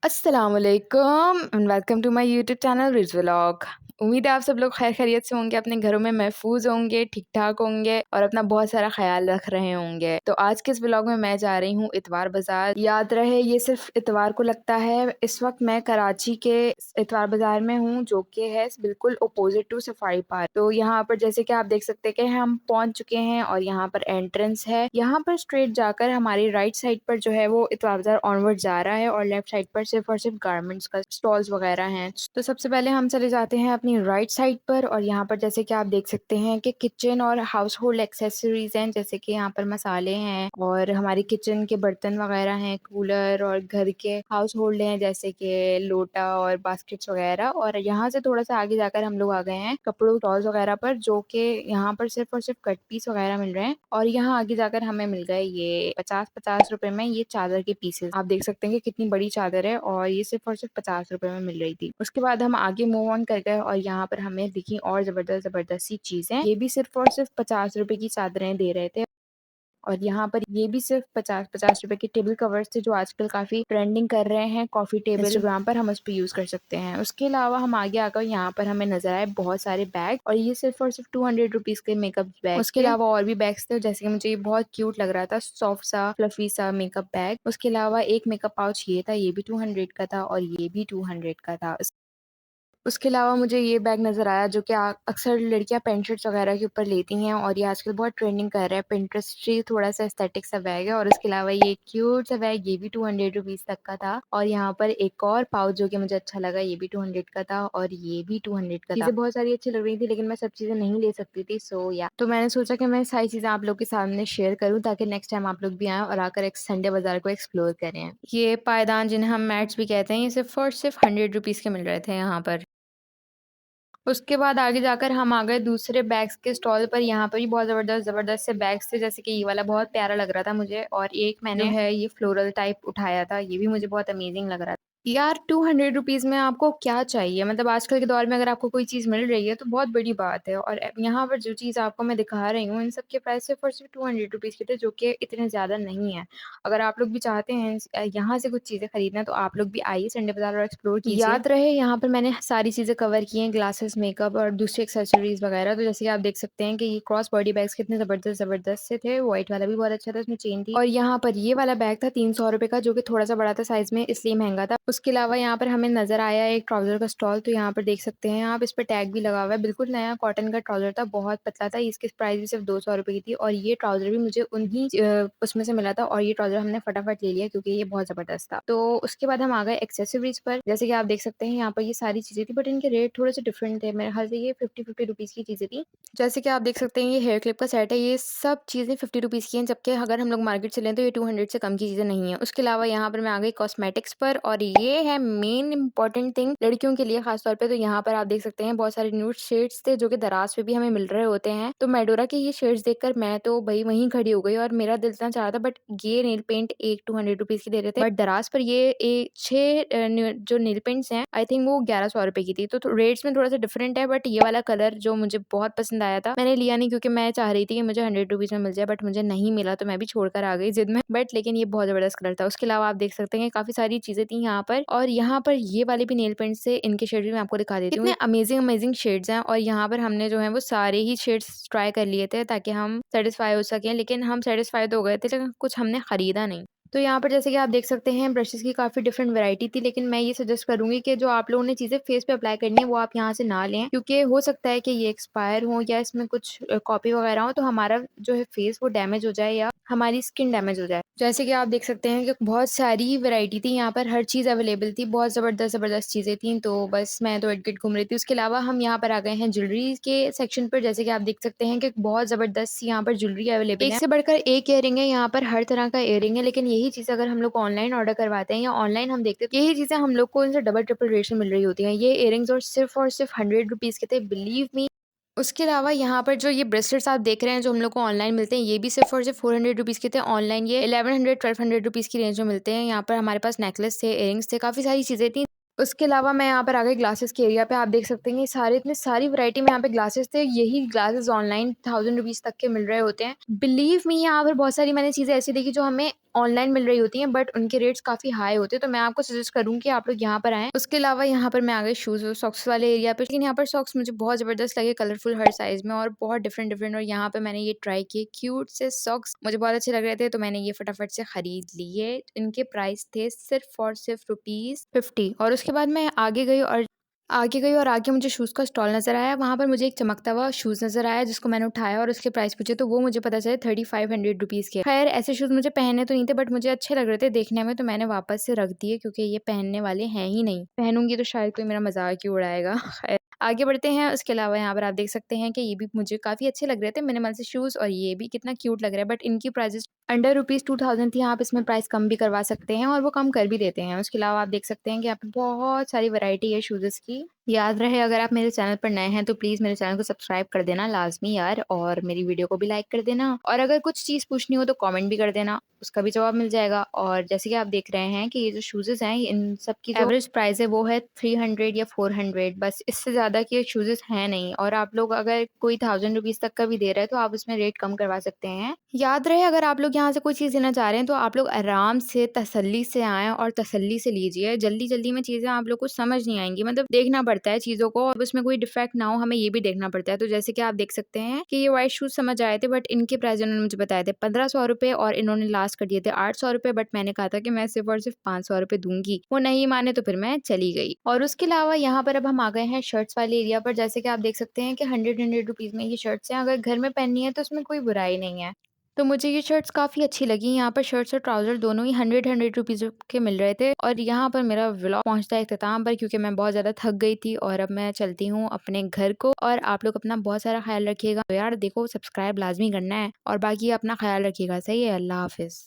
अस्सलामुअलैकुम and welcome to my YouTube channel रिज vlog. उम्मीद है आप सब लोग खैर खैरियत से होंगे, अपने घरों में महफूज होंगे, ठीक ठाक होंगे और अपना बहुत सारा ख्याल रख रहे होंगे। तो आज के इस व्लॉग में मैं जा रही हूँ इतवार बाजार। याद रहे ये सिर्फ इतवार को लगता है। इस वक्त मैं कराची के इतवार बाजार में हूँ, जो कि है बिल्कुल अपोजिट टू सफारी पार्क। तो यहाँ पर जैसे कि आप देख सकते हैं कि हम पहुंच चुके हैं और यहाँ पर एंट्रेंस है। यहाँ पर स्ट्रेट जाकर हमारी राइट साइड पर जो है वो इतवार बाजार ऑनवर्ड जा रहा है और लेफ्ट साइड पर सिर्फ और सिर्फ गारमेंट्स का स्टॉल्स वगैरह हैं। तो सबसे पहले हम चले जाते हैं अपनी राइट साइड पर और यहाँ पर जैसे कि आप देख सकते हैं कि किचन और हाउस होल्ड एक्सेसरीज हैं, जैसे कि यहाँ पर मसाले हैं और हमारी किचन के बर्तन वगैरह हैं, कूलर और घर के हाउस होल्ड हैं जैसे कि लोटा और बास्केट्स वगैरह। और यहाँ से थोड़ा सा आगे जाकर हम लोग आ गए हैं कपड़ों स्टॉल्स वगैरह पर, जो कि यहाँ पर सिर्फ और सिर्फ कट पीस वगैरह मिल रहे हैं। और यहाँ आगे जाकर हमें मिल गए ये 50-50 रुपए में ये चादर के पीसेस। आप देख सकते हैं कि कितनी बड़ी चादर है और ये सिर्फ और सिर्फ 50 रुपए में मिल रही थी। उसके बाद हम आगे मूव ऑन कर गए और यहाँ पर हमें दिखी और जबरदस्त जबरदस्त सी चीजें। ये भी सिर्फ और सिर्फ 50 रुपए की चादरें दे रहे थे। और यहाँ पर ये भी सिर्फ 50-50 रुपए के टेबल कवर्स थे, जो आजकल काफी ट्रेंडिंग कर रहे हैं कॉफी टेबल। इंस्टाग्राम पर हम उस पर यूज कर सकते हैं। उसके अलावा हम आगे आकर यहाँ पर हमें नजर आए बहुत सारे बैग और ये सिर्फ और सिर्फ 200 रुपीज के मेकअप बैग। उसके अलावा और भी बैग्स थे, जैसे कि मुझे ये बहुत क्यूट लग रहा था, सॉफ्ट सा फ्लफी सा मेकअप बैग। उसके अलावा एक मेकअप पाउच ये था, ये भी 200 का था और ये भी 200 का था। उसके अलावा मुझे ये बैग नज़र आया, जो कि अक्सर लड़कियां पैंट शर्ट्स वगैरह के ऊपर लेती हैं और ये आजकल बहुत ट्रेंडिंग कर रहा है। पिंटरेस्ट थोड़ा सा एस्थेटिक सा बैग है। और उसके अलावा ये क्यूट सा बैग, ये भी 200 रुपीज़ तक का था। और यहाँ पर एक और पाउच जो कि मुझे अच्छा लगा, ये भी 200 का था और ये भी 200 का था। चीज़ें बहुत सारी अच्छी लग रही थी, लेकिन मैं सब चीज़ें नहीं ले सकती थी। तो मैंने सोचा कि मैं सारी चीज़ें आप लोग के सामने शेयर करूँ, ताकि नेक्स्ट टाइम आप लोग भी आएँ और आकर एक संडे बाजार को एक्सप्लोर करें। ये पायदान जिन्हें हम मैट्स भी कहते हैं, ये सिर्फ और सिर्फ 100 रुपीज़ के मिल रहे थे यहाँ पर। उसके बाद आगे जाकर हम आ गए दूसरे बैग्स के स्टॉल पर। यहाँ पर भी बहुत ज़बरदस्त ज़बरदस्त से बैग्स थे, जैसे कि ये वाला बहुत प्यारा लग रहा था मुझे। और एक मैंने जो है ये फ्लोरल टाइप उठाया था, ये भी मुझे बहुत अमेजिंग लग रहा था। यार 200 रुपीज़ में आपको क्या चाहिए? मतलब आजकल के दौर में अगर आपको कोई चीज़ मिल रही है तो बहुत बड़ी बात है। और यहाँ पर जो चीज़ आपको मैं दिखा रही हूँ, इन सब के प्राइस सिर्फ और सिर्फ 200 रुपीज़ के थे, जो कि इतने ज़्यादा नहीं है। अगर आप लोग भी चाहते हैं यहाँ से कुछ चीज़ें खरीदना, तो आप लोग भी आइए संडे बाजार और एक्सप्लोर कीजिए। याद रहे यहाँ पर मैंने सारी चीज़ें कवर की हैं, ग्लासेस, मेकअप और दूसरी एक्सेसरीज वगैरह। तो जैसे कि आप देख सकते हैं कि ये क्रॉस बॉडी बैग्स कितने ज़बरदस्त ज़बरदस्त से थे। व्हाइट वाला भी बहुत अच्छा था, उसमें चेन थी। और यहाँ पर ये वाला बैग था 300 रुपए का, जो कि थोड़ा सा बड़ा था साइज में, इसलिए महंगा था। उसके अलावा यहाँ पर हमें नजर आया एक ट्राउजर का स्टॉल। तो यहाँ पर देख सकते हैं आप, इस पर टैग भी लगा हुआ है। बिल्कुल नया कॉटन का ट्राउजर था, बहुत पतला था। इसकी प्राइस भी सिर्फ 200 रुपए की थी। और ये ट्राउजर भी मुझे उन्हीं उसमें से मिला था और ये ट्राउजर हमने फटाफट ले लिया, क्योंकि ये बहुत जबरदस्त था। तो उसके बाद हम आ गए एक्सेसरीज पर। जैसे कि आप देख सकते हैं यहाँ पर ये सारी चीजें थी, बट इनके रेट थोड़े से डिफरेंट थे। मेरे ख्याल से ये 50-50 रुपीज़ की चीजें थी। जैसे कि आप देख सकते हैं ये हेयर क्लिप का सेट है, ये सब चीज़ें 50 रुपीज़ की हैं, जबकि अगर हम लोग मार्केट से लें तो ये 200 से कम की चीज़ें नहीं है। उसके अलावा यहाँ पर मैं आ गई कॉस्मेटिक्स पर, और ये है मेन इंपॉर्टेंट थिंग लड़कियों के लिए खास तौर पे। तो यहाँ पर आप देख सकते हैं बहुत सारे न्यूड शेड्स थे, जो कि दराज पे भी हमें मिल रहे होते हैं। तो मेडोरा के ये शेड्स देखकर मैं तो भाई वहीं खड़ी हो गई, और मेरा दिल इतना चाह रहा था, बट ये नेल पेंट एक 200 रुपीज़ की दे रहे थे, बट दराज पर ये छः जो नेल पेंट्स हैं, आई थिंक वो 1100 रुपए की थी। तो रेट्स में थोड़ा सा डिफरेंट है, बट ये वाला कलर जो मुझे बहुत पसंद आया था, मैंने लिया नहीं, क्योंकि मैं चाह रही थी कि मुझे 100 रुपीज़ में मिल जाए, बट मुझे नहीं मिला, तो मैं भी छोड़कर आ गई जिद में। बट लेकिन ये बहुत जबरदस्त कलर था। उसके अलावा आप देख सकते हैं काफी सारी चीजें थी यहाँ पर। और यहाँ पर ये वाले भी नेल पेंट से, इनके शेड भी मैं आपको दिखा देती हूँ। इतने अमेजिंग अमेजिंग शेड्स हैं, और यहाँ पर हमने जो है वो सारे ही शेड्स ट्राई कर लिए थे, ताकि हम सेटिस्फाई हो सकें। लेकिन हम सेटिस्फाई तो हो गए थे, लेकिन कुछ हमने खरीदा नहीं। तो यहाँ पर जैसे कि आप देख सकते हैं ब्रशेस की काफ़ी डिफरेंट वैरायटी थी, लेकिन मैं ये सजेस्ट करूंगी कि जो आप लोगों ने चीज़ें फेस पे अप्लाई करनी है वो आप यहाँ से ना लें, क्योंकि हो सकता है कि ये एक्सपायर हो या इसमें कुछ कॉपी वगैरह हो, तो हमारा जो है फेस वो डैमेज हो जाए या हमारी स्किन डैमेज हो जाए। जैसे कि आप देख सकते हैं कि बहुत सारी वैरायटी थी यहाँ पर, हर चीज़ अवेलेबल थी, बहुत ज़बरदस्त ज़बरदस्त चीज़ें थी। तो बस मैं तो इर्द गिर्द घूम रही थी। उसके अलावा हम यहाँ पर आ गए हैं ज्वेलरी के सेक्शन पर। जैसे कि आप देख सकते हैं कि बहुत ज़बरदस्त यहाँ पर ज्वेलरी अवेलेबल है, एक से बढ़कर एक इयरिंग है यहाँ पर, हर तरह का इयरिंग है। लेकिन यही चीज़ अगर हम लोग ऑनलाइन ऑर्डर करवाते हैं या ऑनलाइन हम देखते हैं, यही चीज़ें हम लोग को इनसे डबल ट्रिपल रेट में मिल रही होती हैं। ये इयरिंग्स और सिर्फ 100 रुपीज़ के थे, बिलीव मी। उसके अलावा यहाँ पर जो ये ब्रेसलेट्स आप देख रहे हैं, जो हम लोग को ऑनलाइन मिलते हैं, ये भी सिर्फ और सिर्फ 400 रुपीज़ के थे। ऑनलाइन ये 1100-1200 रुपीज़ की रेंज में मिलते हैं। यहाँ पर हमारे पास नेकलेस थे, इयरिंग्स थे, काफ़ी सारी चीज़ें थी। उसके अलावा मैं यहाँ पर आ गई ग्लासेस के एरिया पे। आप देख सकते हैं ये सारे इतने सारी वैरायटी में यहाँ पे ग्लासेस थे। यही ग्लासेस ऑनलाइन 1000 रुपीज़ तक के मिल रहे होते हैं। बिलीव मी, यहाँ पर बहुत सारी मैंने चीज़ें ऐसी देखी जो हमें ऑनलाइन मिल रही होती हैं, बट उनके रेट्स काफ़ी हाई होते हैं, तो मैं आपको सजेस्ट करूँ कि आप लोग यहाँ पर आएँ। उसके अलावा यहाँ पर मैं आ गई शूज़ और सॉक्स वाले एरिया पे, लेकिन यहाँ पर सॉक्स मुझे बहुत ज़बरदस्त लगे, कलरफुल हर साइज़ में और बहुत डिफरेंट और यहाँ पे मैंने ये ट्राई किए क्यूट से सॉक्स, मुझे बहुत अच्छे लग रहे थे, तो मैंने ये फटाफट से खरीद लिए। इनके प्राइस थे सिर्फ़ और सिर्फ ₹50। और उसके बाद मैं आगे मुझे शूज़ का स्टॉल नज़र आया, वहाँ पर मुझे एक चमकता हुआ शूज़ नज़र आया, जिसको मैंने उठाया और उसके प्राइस पूछे तो वो मुझे पता चले ₹3500 के। खैर ऐसे शूज़ मुझे पहनने तो नहीं थे, बट मुझे अच्छे लग रहे थे देखने में, तो मैंने वापस से रख दिए क्योंकि ये पहनने वाले हैं ही नहीं। पहनूँगी तो शायद कोई मेरा मज़ाक ही उड़ाएगा। खैर आगे बढ़ते हैं। उसके अलावा यहाँ पर आप देख सकते हैं कि ये भी मुझे काफ़ी अच्छे लग रहे थे, मिनिमल से शूज़, और ये भी कितना क्यूट लग रहा है, बट इनकी प्राइसेज़ अंडर ₹2000 थी। आप इसमें प्राइस कम भी करवा सकते हैं और वो कम कर भी देते हैं। उसके अलावा आप देख सकते हैं कि यहाँ पे बहुत सारी वैरायटी है शूज़ेस की। याद रहे, अगर आप मेरे चैनल पर नए हैं तो प्लीज़ मेरे चैनल को सब्सक्राइब कर देना लाज़मी यार, और मेरी वीडियो को भी लाइक कर देना, और अगर कुछ चीज़ पूछनी हो तो कमेंट भी कर देना, उसका भी जवाब मिल जाएगा। और जैसे कि आप देख रहे हैं कि ये जो शूज़ेस हैं, इन सब की जो एवरेज प्राइस है वो है 300 या 400, बस इससे ज़्यादा के शूज़ेस हैं नहीं। और आप लोग अगर कोई ₹1000 तक का भी दे रहा है तो आप उसमें रेट कम करवा सकते हैं। याद रहे, अगर आप लोग यहाँ से कोई चीज़ लेना चाह रहे हैं तो आप लोग आराम से तसल्ली से आएँ और तसल्ली से लीजिए। जल्दी-जल्दी में चीज़ें आप लोग को समझ नहीं आएँगी, मतलब देखना पड़ता है चीज़ों को और उसमें कोई डिफेक्ट ना हो, हमें ये भी देखना पड़ता है। तो जैसे कि आप देख सकते हैं कि ये व्हाइट शूज़ समझ आए थे, बट इनके प्राइस उन्होंने मुझे बताए थे ₹1500 और इन्होंने लास्ट कर दिए थे ₹800, बट मैंने कहा था कि मैं सिर्फ़ और सिर्फ ₹500 दूँगी। वो नहीं माने तो फिर मैं चली गई। और उसके अलावा यहाँ पर अब हम आ गए हैं शर्ट्स वाले एरिया पर। जैसे कि आप देख सकते हैं कि 100 रुपीज़ में ये शर्ट्स हैं। अगर घर में पहननी है तो उसमें कोई बुराई नहीं है। तो मुझे ये शर्ट्स काफ़ी अच्छी लगी। यहाँ पर शर्ट्स और ट्राउज़र दोनों ही 100 रुपीज़ के मिल रहे थे। और यहाँ पर मेरा व्लॉग पहुँचता है इख्तिताम पर, क्योंकि मैं बहुत ज़्यादा थक गई थी और अब मैं चलती हूँ अपने घर को। और आप लोग अपना बहुत सारा ख़्याल रखिएगा। तो यार देखो, सब्सक्राइब लाज़मी करना है और बाकी अपना ख़्याल रखिएगा। सही है? अल्लाह हाफ़िज़।